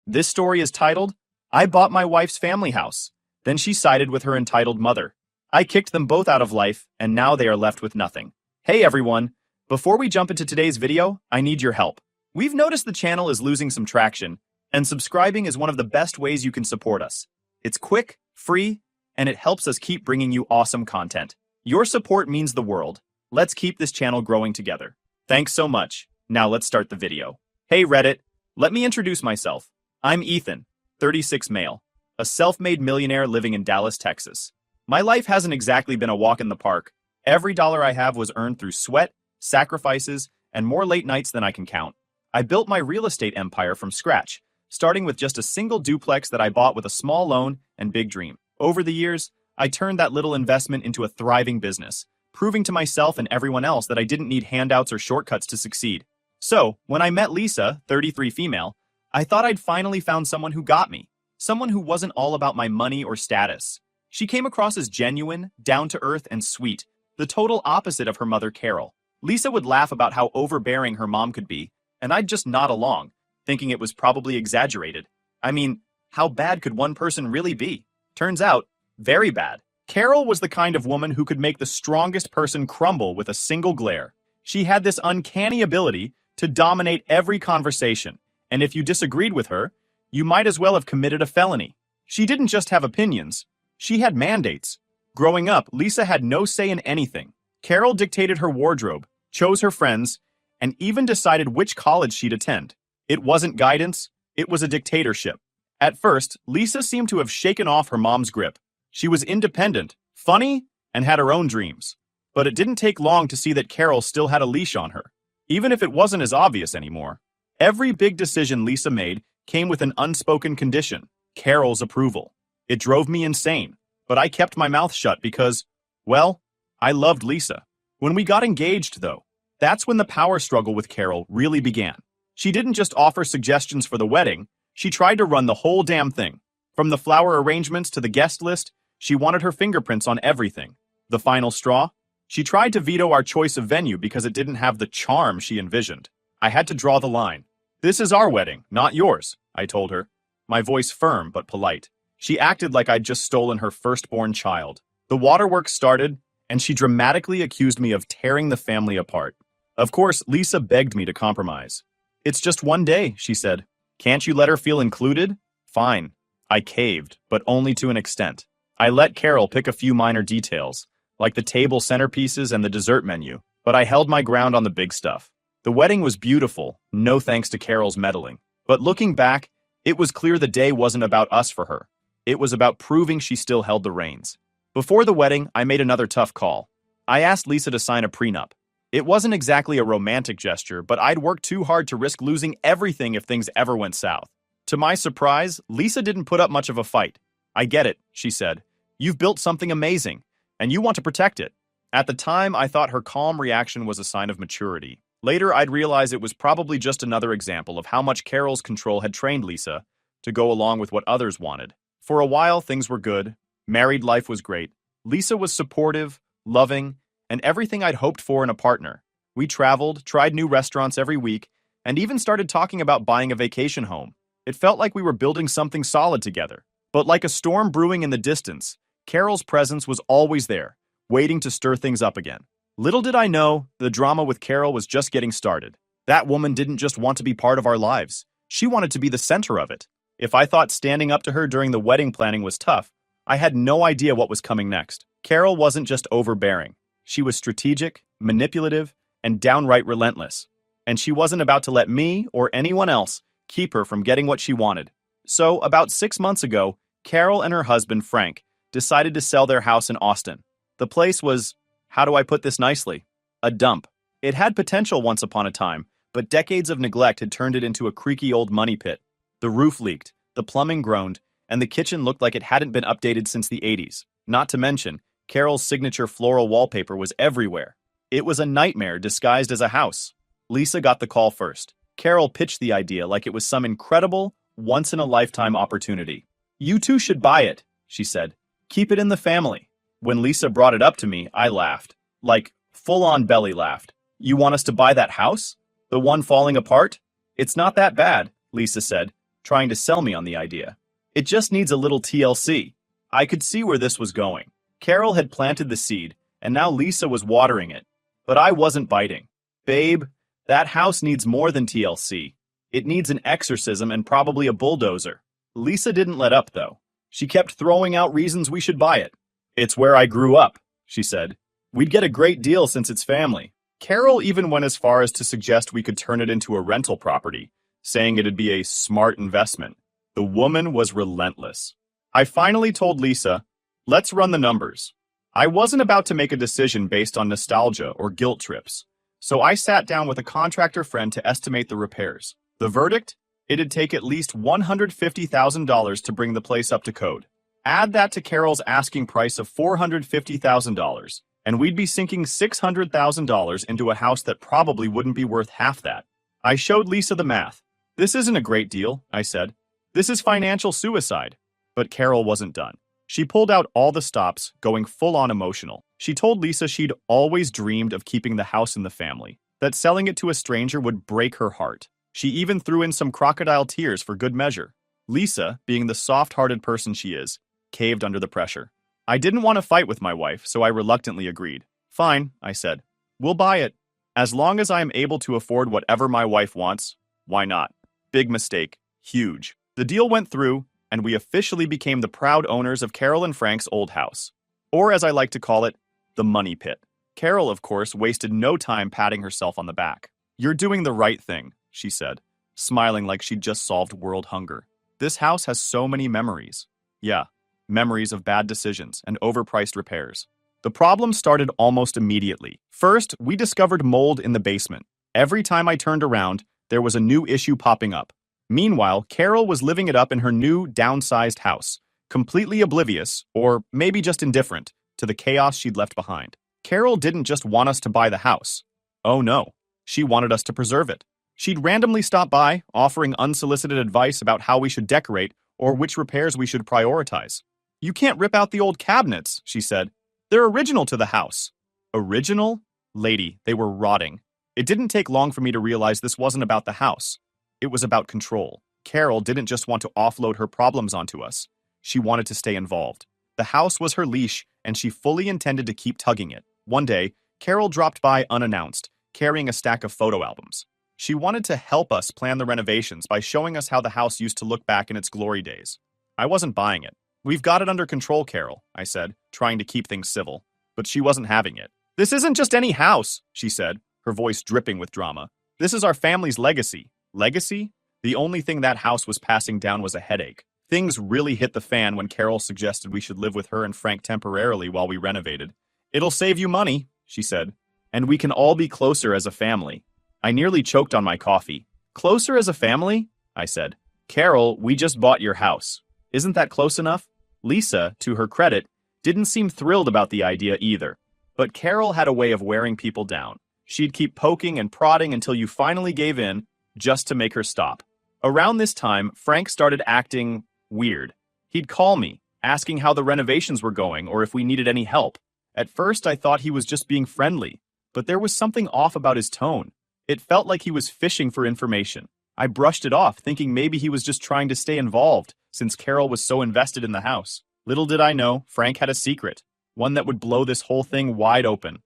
This story is titled, I Bought My Wife's Family House. Then she sided with her entitled mother. I kicked them both out of life, and now they are left with nothing. Hey everyone! Before we jump into today's video, I need your help. We've noticed the channel is losing some traction, and subscribing is one of the best ways you can support us. It's quick, free, and it helps us keep bringing you awesome content. Your support means the world. Let's keep this channel growing together. Thanks so much. Now let's start the video. Hey Reddit, let me introduce myself. I'm Ethan, 36 male, a self-made millionaire living in Dallas, Texas. My life hasn't exactly been a walk in the park. Every dollar I have was earned through sweat, sacrifices, and more late nights than I can count. I built my real estate empire from scratch, starting with just a single duplex that I bought with a small loan and big dream. Over the years, I turned that little investment into a thriving business, proving to myself and everyone else that I didn't need handouts or shortcuts to succeed. So, when I met Lisa, 33 female, I thought I'd finally found someone who got me. Someone who wasn't all about my money or status. She came across as genuine, down-to-earth, and sweet, the total opposite of her mother Carol. Lisa would laugh about how overbearing her mom could be, and I'd just nod along, thinking it was probably exaggerated. I mean, how bad could one person really be? Turns out, very bad. Carol was the kind of woman who could make the strongest person crumble with a single glare. She had this uncanny ability to dominate every conversation. And if you disagreed with her, you might as well have committed a felony. She didn't just have opinions, she had mandates. Growing up, Lisa had no say in anything. Carol dictated her wardrobe, chose her friends, and even decided which college she'd attend. It wasn't guidance, it was a dictatorship. At first, Lisa seemed to have shaken off her mom's grip. She was independent, funny, and had her own dreams. But it didn't take long to see that Carol still had a leash on her, even if it wasn't as obvious anymore. Every big decision Lisa made came with an unspoken condition, Carol's approval. It drove me insane, but I kept my mouth shut because, well, I loved Lisa. When we got engaged, though, that's when the power struggle with Carol really began. She didn't just offer suggestions for the wedding, she tried to run the whole damn thing. From the flower arrangements to the guest list, she wanted her fingerprints on everything. The final straw? She tried to veto our choice of venue because it didn't have the charm she envisioned. I had to draw the line. This is our wedding, not yours, I told her, my voice firm but polite. She acted like I'd just stolen her firstborn child. The waterworks started, and she dramatically accused me of tearing the family apart. Of course, Lisa begged me to compromise. It's just one day, she said. Can't you let her feel included? Fine. I caved, but only to an extent. I let Carol pick a few minor details, like the table centerpieces and the dessert menu, but I held my ground on the big stuff. The wedding was beautiful, no thanks to Carol's meddling. But looking back, it was clear the day wasn't about us for her. It was about proving she still held the reins. Before the wedding, I made another tough call. I asked Lisa to sign a prenup. It wasn't exactly a romantic gesture, but I'd worked too hard to risk losing everything if things ever went south. To my surprise, Lisa didn't put up much of a fight. I get it, she said. You've built something amazing, and you want to protect it. At the time, I thought her calm reaction was a sign of maturity. Later, I'd realize it was probably just another example of how much Carol's control had trained Lisa to go along with what others wanted. For a while, things were good. Married life was great. Lisa was supportive, loving, and everything I'd hoped for in a partner. We traveled, tried new restaurants every week, and even started talking about buying a vacation home. It felt like we were building something solid together. But like a storm brewing in the distance, Carol's presence was always there, waiting to stir things up again. Little did I know, the drama with Carol was just getting started. That woman didn't just want to be part of our lives. She wanted to be the center of it. If I thought standing up to her during the wedding planning was tough, I had no idea what was coming next. Carol wasn't just overbearing. She was strategic, manipulative, and downright relentless. And she wasn't about to let me or anyone else keep her from getting what she wanted. So, about 6 months ago, Carol and her husband, Frank, decided to sell their house in Austin. The place was, how do I put this nicely? A dump. It had potential once upon a time, but decades of neglect had turned it into a creaky old money pit. The roof leaked, the plumbing groaned, and the kitchen looked like it hadn't been updated since the 80s. Not to mention, Carol's signature floral wallpaper was everywhere. It was a nightmare disguised as a house. Lisa got the call first. Carol pitched the idea like it was some incredible, once-in-a-lifetime opportunity. You two should buy it, she said. Keep it in the family. When Lisa brought it up to me, I laughed. Like, full-on belly laughed. You want us to buy that house? The one falling apart? It's not that bad, Lisa said. trying to sell me on the idea. It just needs a little TLC. I could see where this was going. Carol had planted the seed, and now Lisa was watering it. But I wasn't biting. Babe, that house needs more than TLC. It needs an exorcism and probably a bulldozer. Lisa didn't let up, though. She kept throwing out reasons we should buy it. It's where I grew up, she said. We'd get a great deal since it's family. Carol even went as far as to suggest we could turn it into a rental property, saying it'd be a smart investment. The woman was relentless. I finally told Lisa, let's run the numbers. I wasn't about to make a decision based on nostalgia or guilt trips, so I sat down with a contractor friend to estimate the repairs. The verdict? It'd take at least $150,000 to bring the place up to code. Add that to Carol's asking price of $450,000, and we'd be sinking $600,000 into a house that probably wouldn't be worth half that. I showed Lisa the math. This isn't a great deal, I said. This is financial suicide. But Carol wasn't done. She pulled out all the stops, going full-on emotional. She told Lisa she'd always dreamed of keeping the house in the family, that selling it to a stranger would break her heart. She even threw in some crocodile tears for good measure. Lisa, being the soft-hearted person she is, caved under the pressure. I didn't want to fight with my wife, so I reluctantly agreed. Fine, I said. We'll buy it. As long as I am able to afford whatever my wife wants, why not? Big mistake. Huge. The deal went through, and we officially became the proud owners of Carol and Frank's old house. Or as I like to call it, the money pit. Carol, of course, wasted no time patting herself on the back. You're doing the right thing, she said, smiling like she'd just solved world hunger. This house has so many memories. Yeah, memories of bad decisions and overpriced repairs. The problem started almost immediately. First, we discovered mold in the basement. Every time I turned around, there was a new issue popping up. Meanwhile, Carol was living it up in her new, downsized house, completely oblivious, or maybe just indifferent, to the chaos she'd left behind. Carol didn't just want us to buy the house. Oh no, she wanted us to preserve it. She'd randomly stop by, offering unsolicited advice about how we should decorate or which repairs we should prioritize. You can't rip out the old cabinets, she said. They're original to the house. Original? Lady, they were rotting. It didn't take long for me to realize this wasn't about the house. It was about control. Carol didn't just want to offload her problems onto us. She wanted to stay involved. The house was her leash, and she fully intended to keep tugging it. One day, Carol dropped by unannounced, carrying a stack of photo albums. She wanted to help us plan the renovations by showing us how the house used to look back in its glory days. I wasn't buying it. We've got it under control, Carol, I said, trying to keep things civil. But she wasn't having it. This isn't just any house, she said, her voice dripping with drama. This is our family's legacy. Legacy? The only thing that house was passing down was a headache. Things really hit the fan when Carol suggested we should live with her and Frank temporarily while we renovated. It'll save you money, she said, and we can all be closer as a family. I nearly choked on my coffee. Closer as a family? I said. Carol, we just bought your house. Isn't that close enough? Lisa, to her credit, didn't seem thrilled about the idea either. But Carol had a way of wearing people down. She'd keep poking and prodding until you finally gave in, just to make her stop. Around this time, Frank started acting weird. He'd call me, asking how the renovations were going or if we needed any help. At first, I thought he was just being friendly, but there was something off about his tone. It felt like he was fishing for information. I brushed it off, thinking maybe he was just trying to stay involved, since Carol was so invested in the house. Little did I know, Frank had a secret, one that would blow this whole thing wide open.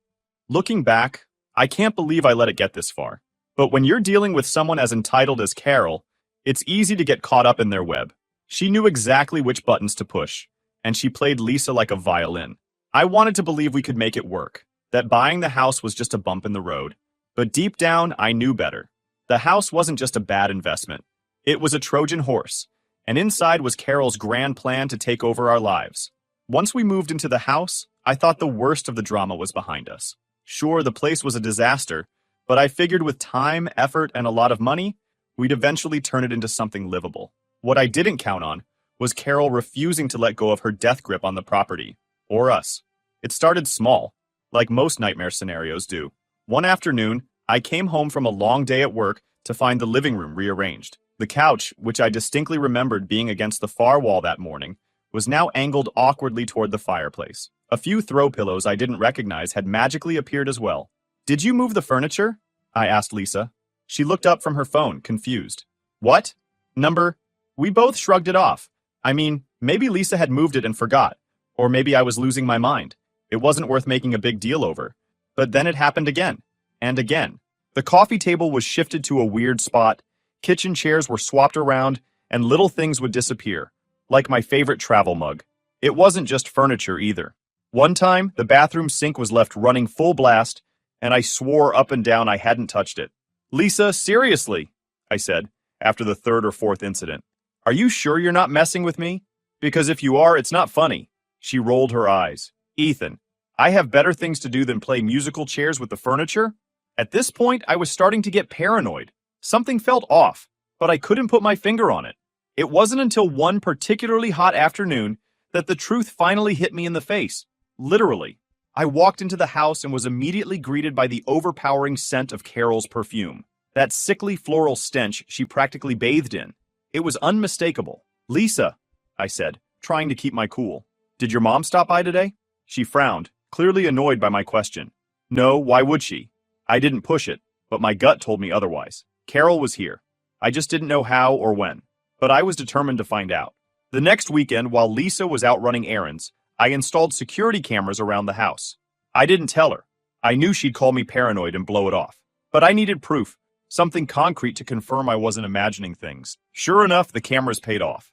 Looking back, I can't believe I let it get this far. But when you're dealing with someone as entitled as Carol, it's easy to get caught up in their web. She knew exactly which buttons to push, and she played Lisa like a violin. I wanted to believe we could make it work, that buying the house was just a bump in the road. But deep down, I knew better. The house wasn't just a bad investment. It was a Trojan horse, and inside was Carol's grand plan to take over our lives. Once we moved into the house, I thought the worst of the drama was behind us. Sure, the place was a disaster, but I figured with time, effort, and a lot of money, we'd eventually turn it into something livable. What I didn't count on was Carol refusing to let go of her death grip on the property, or us. It started small, like most nightmare scenarios do. One afternoon, I came home from a long day at work to find the living room rearranged. The couch, which I distinctly remembered being against the far wall that morning, was now angled awkwardly toward the fireplace. A few throw pillows I didn't recognize had magically appeared as well. Did you move the furniture? I asked Lisa. She looked up from her phone, confused. What? Number? We both shrugged it off. I mean, maybe Lisa had moved it and forgot. Or maybe I was losing my mind. It wasn't worth making a big deal over. But then it happened again. And again. The coffee table was shifted to a weird spot, kitchen chairs were swapped around, and little things would disappear. Like my favorite travel mug. It wasn't just furniture either. One time, the bathroom sink was left running full blast, and I swore up and down I hadn't touched it. Lisa, seriously, I said, after the third or fourth incident. Are you sure you're not messing with me? Because if you are, it's not funny. She rolled her eyes. Ethan, I have better things to do than play musical chairs with the furniture? At this point, I was starting to get paranoid. Something felt off, but I couldn't put my finger on it. It wasn't until one particularly hot afternoon that the truth finally hit me in the face. Literally. I walked into the house and was immediately greeted by the overpowering scent of Carol's perfume. That sickly floral stench she practically bathed in. It was unmistakable. Lisa, I said, trying to keep my cool. Did your mom stop by today? She frowned, clearly annoyed by my question. No, why would she? I didn't push it, but my gut told me otherwise. Carol was here. I just didn't know how or when. But I was determined to find out. The next weekend, while Lisa was out running errands, I installed security cameras around the house. I didn't tell her. I knew she'd call me paranoid and blow it off. But I needed proof, something concrete to confirm I wasn't imagining things. Sure enough, the cameras paid off.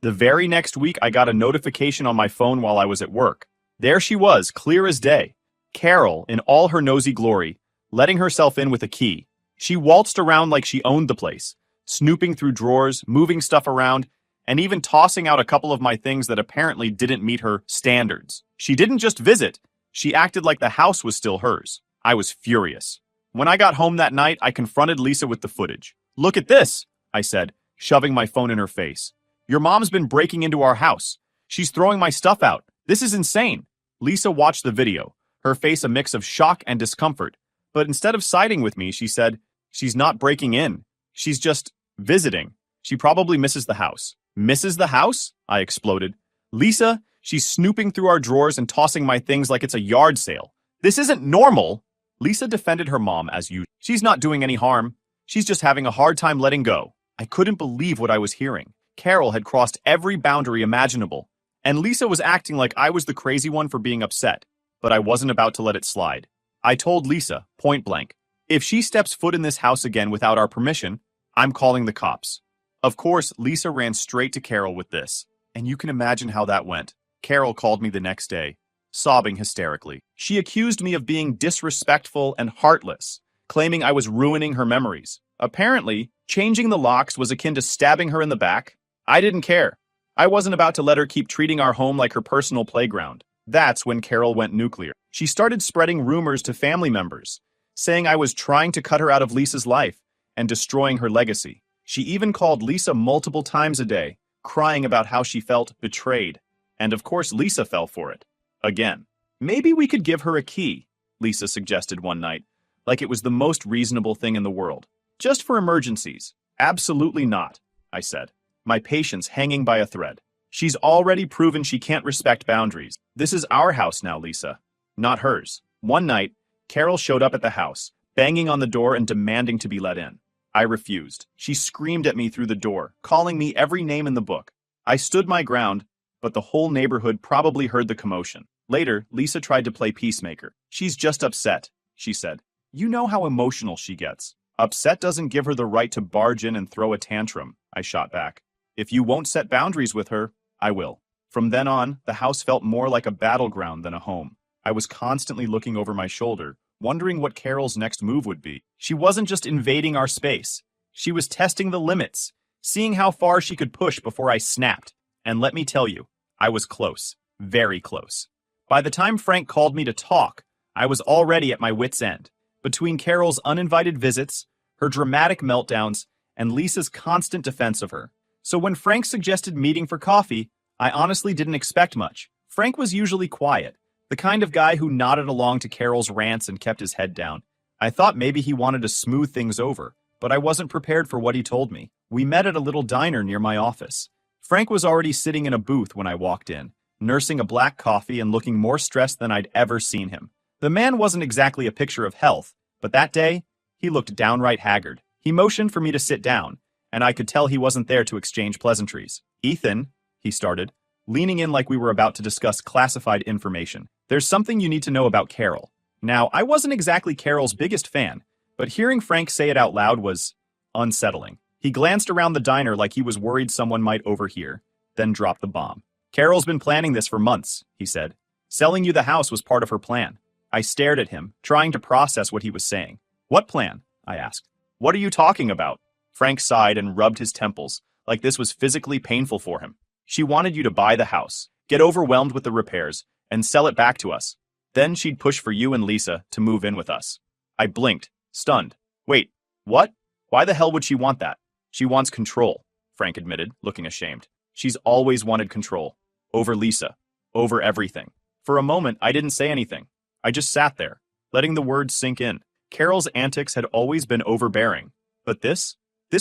The very next week, I got a notification on my phone while I was at work. There she was, clear as day. Carol, in all her nosy glory, letting herself in with a key. She waltzed around like she owned the place, snooping through drawers, moving stuff around, and even tossing out a couple of my things that apparently didn't meet her standards. She didn't just visit, she acted like the house was still hers. I was furious. When I got home that night, I confronted Lisa with the footage. Look at this, I said, shoving my phone in her face. Your mom's been breaking into our house. She's throwing my stuff out. This is insane. Lisa watched the video, her face a mix of shock and discomfort. But instead of siding with me, she said, she's not breaking in. She's just visiting. She probably misses the house. Misses the house? I exploded. Lisa, she's snooping through our drawers and tossing my things like it's a yard sale. This isn't normal. Lisa defended her mom as usual. She's not doing any harm. She's just having a hard time letting go. I couldn't believe what I was hearing. Carol had crossed every boundary imaginable, and Lisa was acting like I was the crazy one for being upset, but I wasn't about to let it slide. I told Lisa, point blank, if she steps foot in this house again without our permission, I'm calling the cops. Of course, Lisa ran straight to Carol with this, and you can imagine how that went. Carol called me the next day, sobbing hysterically. She accused me of being disrespectful and heartless, claiming I was ruining her memories. Apparently, changing the locks was akin to stabbing her in the back. I didn't care. I wasn't about to let her keep treating our home like her personal playground. That's when Carol went nuclear. She started spreading rumors to family members, saying I was trying to cut her out of Lisa's life and destroying her legacy. She even called Lisa multiple times a day, crying about how she felt betrayed. And of course, Lisa fell for it. Again. Maybe we could give her a key, Lisa suggested one night, like it was the most reasonable thing in the world. Just for emergencies. Absolutely not, I said, my patience hanging by a thread. She's already proven she can't respect boundaries. This is our house now, Lisa, not hers. One night, Carol showed up at the house, banging on the door and demanding to be let in. I refused. She screamed at me through the door, calling me every name in the book. I stood my ground, but the whole neighborhood probably heard the commotion. Later, Lisa tried to play peacemaker. She's just upset, she said. You know how emotional she gets. Upset doesn't give her the right to barge in and throw a tantrum, I shot back. If you won't set boundaries with her, I will. From then on, the house felt more like a battleground than a home. I was constantly looking over my shoulder, wondering what Carol's next move would be. She wasn't just invading our space. She was testing the limits, seeing how far she could push before I snapped. And let me tell you, I was close. Very close. By the time Frank called me to talk, I was already at my wit's end. Between Carol's uninvited visits, her dramatic meltdowns, and Lisa's constant defense of her. So when Frank suggested meeting for coffee, I honestly didn't expect much. Frank was usually quiet, the kind of guy who nodded along to Carol's rants and kept his head down. I thought maybe he wanted to smooth things over, but I wasn't prepared for what he told me. We met at a little diner near my office. Frank was already sitting in a booth when I walked in, nursing a black coffee and looking more stressed than I'd ever seen him. The man wasn't exactly a picture of health, but that day, he looked downright haggard. He motioned for me to sit down, and I could tell he wasn't there to exchange pleasantries. Ethan, he started, leaning in like we were about to discuss classified information. There's something you need to know about Carol. Now, I wasn't exactly Carol's biggest fan, but hearing Frank say it out loud was unsettling. He glanced around the diner like he was worried someone might overhear, then dropped the bomb. Carol's been planning this for months, he said. Selling you the house was part of her plan. I stared at him, trying to process what he was saying. What plan? I asked. What are you talking about? Frank sighed and rubbed his temples, like this was physically painful for him. She wanted you to buy the house, get overwhelmed with the repairs, and sell it back to us. Then she'd push for you and Lisa to move in with us. I blinked, stunned. Wait, what? Why the hell would she want that? She wants control, Frank admitted, looking ashamed. She's always wanted control. Over Lisa. Over everything. For a moment, I didn't say anything. I just sat there, letting the words sink in. Carol's antics had always been overbearing. But this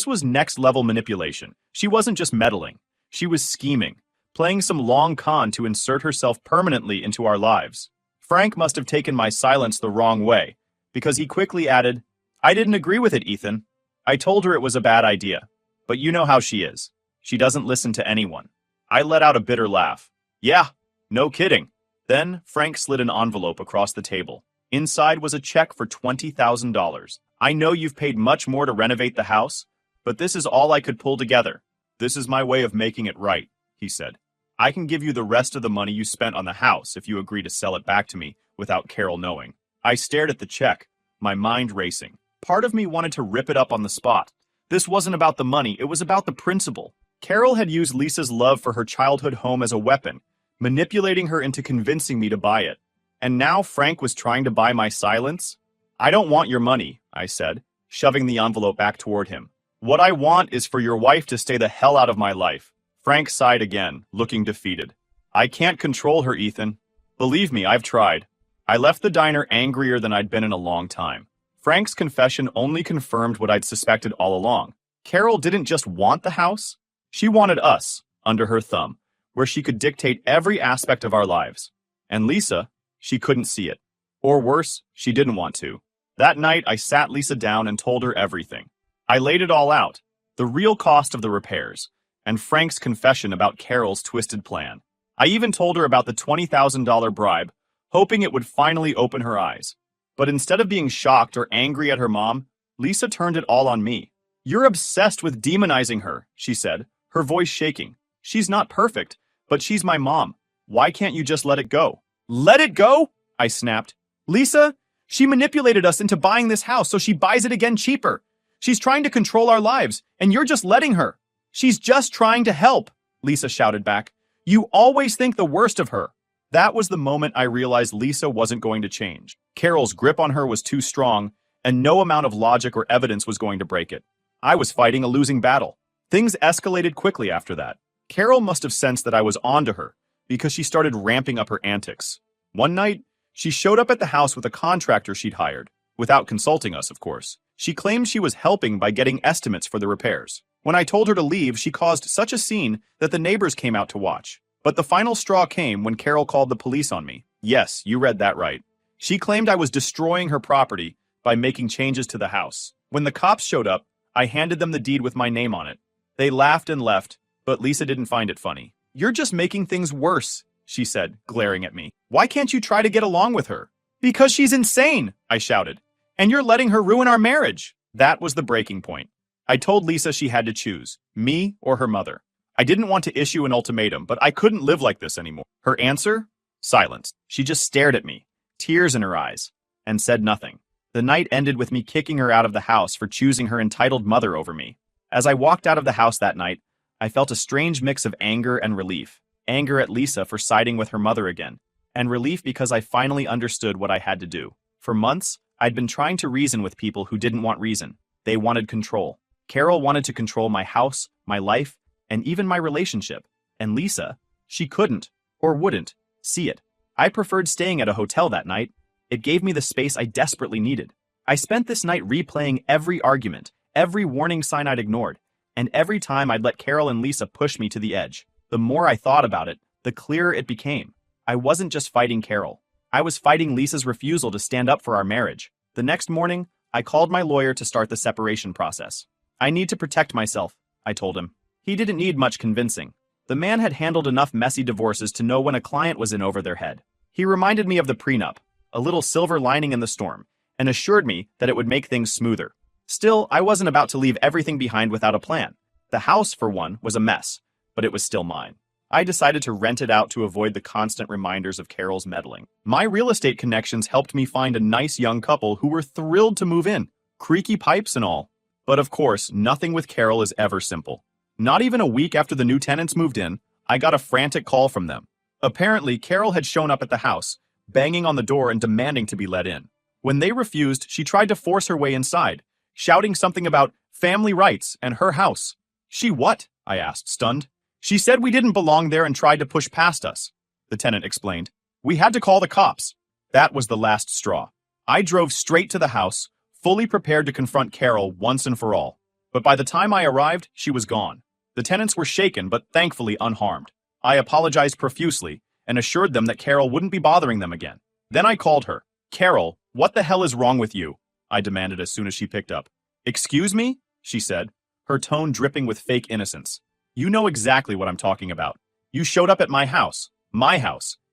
was next-level manipulation. She wasn't just meddling. She was scheming, playing some long con to insert herself permanently into our lives. Frank must have taken my silence the wrong way, because he quickly added, I didn't agree with it, Ethan. I told her it was a bad idea. But you know how she is. She doesn't listen to anyone. I let out a bitter laugh. Yeah, no kidding. Then Frank slid an envelope across the table. Inside was a check for $20,000. I know you've paid much more to renovate the house, but this is all I could pull together. This is my way of making it right, he said. I can give you the rest of the money you spent on the house if you agree to sell it back to me without Carol knowing. I stared at the check, my mind racing. Part of me wanted to rip it up on the spot. This wasn't about the money, it was about the principle. Carol had used Lisa's love for her childhood home as a weapon, manipulating her into convincing me to buy it. And now Frank was trying to buy my silence? I don't want your money, I said, shoving the envelope back toward him. What I want is for your wife to stay the hell out of my life. Frank sighed again, looking defeated. I can't control her, Ethan. Believe me, I've tried. I left the diner angrier than I'd been in a long time. Frank's confession only confirmed what I'd suspected all along. Carol didn't just want the house. She wanted us, under her thumb, where she could dictate every aspect of our lives. And Lisa, she couldn't see it. Or worse, she didn't want to. That night, I sat Lisa down and told her everything. I laid it all out, the real cost of the repairs, and Frank's confession about Carol's twisted plan. I even told her about the $20,000 bribe, hoping it would finally open her eyes. But instead of being shocked or angry at her mom, Lisa turned it all on me. You're obsessed with demonizing her, she said, her voice shaking. She's not perfect, but she's my mom. Why can't you just let it go? Let it go? I snapped. Lisa, she manipulated us into buying this house so she buys it again cheaper. She's trying to control our lives, and you're just letting her. She's just trying to help, Lisa shouted back. You always think the worst of her. That was the moment I realized Lisa wasn't going to change. Carol's grip on her was too strong, and no amount of logic or evidence was going to break it. I was fighting a losing battle. Things escalated quickly after that. Carol must have sensed that I was onto her, because she started ramping up her antics. One night, she showed up at the house with a contractor she'd hired, without consulting us, of course. She claimed she was helping by getting estimates for the repairs. When I told her to leave, she caused such a scene that the neighbors came out to watch. But the final straw came when Carol called the police on me. Yes, you read that right. She claimed I was destroying her property by making changes to the house. When the cops showed up, I handed them the deed with my name on it. They laughed and left, but Lisa didn't find it funny. You're just making things worse, she said, glaring at me. Why can't you try to get along with her? Because she's insane, I shouted. And you're letting her ruin our marriage. That was the breaking point. I told Lisa she had to choose, me or her mother. I didn't want to issue an ultimatum, but I couldn't live like this anymore. Her answer? Silence. She just stared at me, tears in her eyes, and said nothing. The night ended with me kicking her out of the house for choosing her entitled mother over me. As I walked out of the house that night, I felt a strange mix of anger and relief. Anger at Lisa for siding with her mother again, and relief because I finally understood what I had to do. For months, I'd been trying to reason with people who didn't want reason. They wanted control. Carol wanted to control my house, my life, and even my relationship. And Lisa, she couldn't, or wouldn't, see it. I preferred staying at a hotel that night. It gave me the space I desperately needed. I spent this night replaying every argument, every warning sign I'd ignored, and every time I'd let Carol and Lisa push me to the edge. The more I thought about it, the clearer it became. I wasn't just fighting Carol. I was fighting Lisa's refusal to stand up for our marriage. The next morning, I called my lawyer to start the separation process. I need to protect myself, I told him. He didn't need much convincing. The man had handled enough messy divorces to know when a client was in over their head. He reminded me of the prenup, a little silver lining in the storm, and assured me that it would make things smoother. Still, I wasn't about to leave everything behind without a plan. The house, for one, was a mess, but it was still mine. I decided to rent it out to avoid the constant reminders of Carol's meddling. My real estate connections helped me find a nice young couple who were thrilled to move in, creaky pipes and all. But of course, nothing with Carol is ever simple. Not even a week after the new tenants moved in, I got a frantic call from them. Apparently, Carol had shown up at the house, banging on the door and demanding to be let in. When they refused, she tried to force her way inside, shouting something about family rights and her house. She what? I asked, stunned. She said we didn't belong there and tried to push past us, the tenant explained. We had to call the cops. That was the last straw. I drove straight to the house, fully prepared to confront Carol once and for all. But by the time I arrived, she was gone. The tenants were shaken, but thankfully unharmed. I apologized profusely and assured them that Carol wouldn't be bothering them again. Then I called her. Carol, what the hell is wrong with you? I demanded as soon as she picked up. Excuse me? She said, her tone dripping with fake innocence. You know exactly what I'm talking about. You showed up at my house,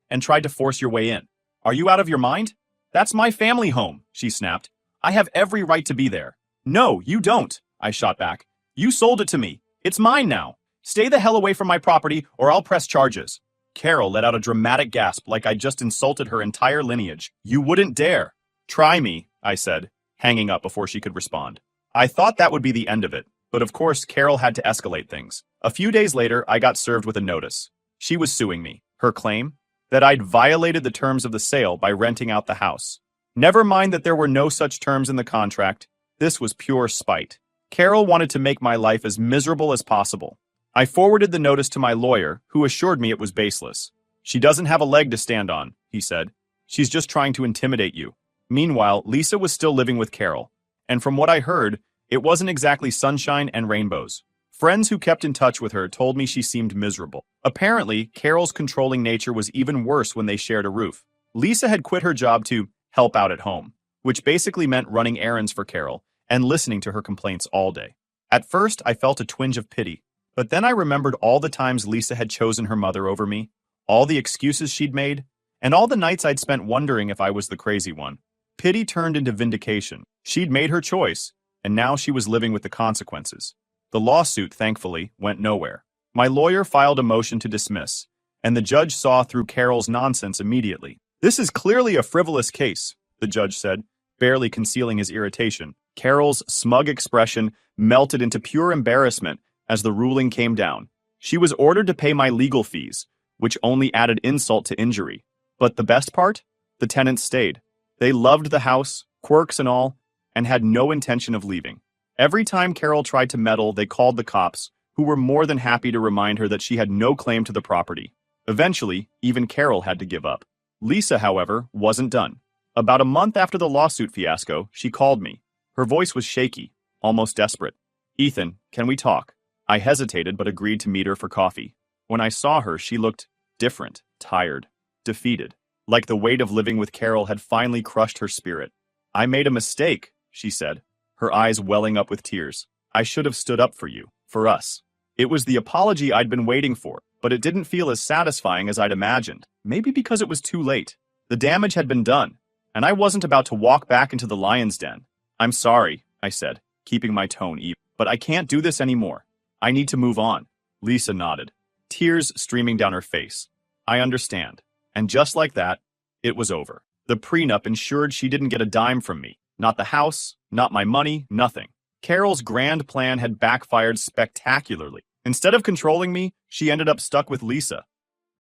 and tried to force your way in. Are you out of your mind? That's my family home, she snapped. I have every right to be there. No, you don't, I shot back. You sold it to me. It's mine now. Stay the hell away from my property or I'll press charges. Carol let out a dramatic gasp like I'd just insulted her entire lineage. You wouldn't dare. Try me, I said, hanging up before she could respond. I thought that would be the end of it. But of course, Carol had to escalate things. A few days later, I got served with a notice. She was suing me. Her claim? That I'd violated the terms of the sale by renting out the house. Never mind that there were no such terms in the contract. This was pure spite. Carol wanted to make my life as miserable as possible. I forwarded the notice to my lawyer, who assured me it was baseless. She doesn't have a leg to stand on, he said. She's just trying to intimidate you. Meanwhile, Lisa was still living with Carol. And from what I heard, it wasn't exactly sunshine and rainbows. Friends who kept in touch with her told me she seemed miserable. Apparently, Carol's controlling nature was even worse when they shared a roof. Lisa had quit her job to help out at home, which basically meant running errands for Carol and listening to her complaints all day. At first, I felt a twinge of pity, but then I remembered all the times Lisa had chosen her mother over me, all the excuses she'd made, and all the nights I'd spent wondering if I was the crazy one. Pity turned into vindication. She'd made her choice, and now she was living with the consequences. The lawsuit, thankfully, went nowhere. My lawyer filed a motion to dismiss, and the judge saw through Carol's nonsense immediately. This is clearly a frivolous case, the judge said, barely concealing his irritation. Carol's smug expression melted into pure embarrassment as the ruling came down. She was ordered to pay my legal fees, which only added insult to injury. But the best part? The tenants stayed. They loved the house, quirks and all, and had no intention of leaving. Every time Carol tried to meddle, they called the cops, who were more than happy to remind her that she had no claim to the property. Eventually, even Carol had to give up. Lisa, however, wasn't done. About a month after the lawsuit fiasco, she called me. Her voice was shaky, almost desperate. Ethan, can we talk? I hesitated but agreed to meet her for coffee. When I saw her, she looked different, tired, defeated, like the weight of living with Carol had finally crushed her spirit. I made a mistake, she said, her eyes welling up with tears. I should have stood up for you, for us. It was the apology I'd been waiting for, but it didn't feel as satisfying as I'd imagined. Maybe because it was too late. The damage had been done, and I wasn't about to walk back into the lion's den. I'm sorry, I said, keeping my tone even, but I can't do this anymore. I need to move on. Lisa nodded, tears streaming down her face. I understand. And just like that, it was over. The prenup ensured she didn't get a dime from me. Not the house, not my money, nothing. Carol's grand plan had backfired spectacularly. Instead of controlling me, she ended up stuck with Lisa.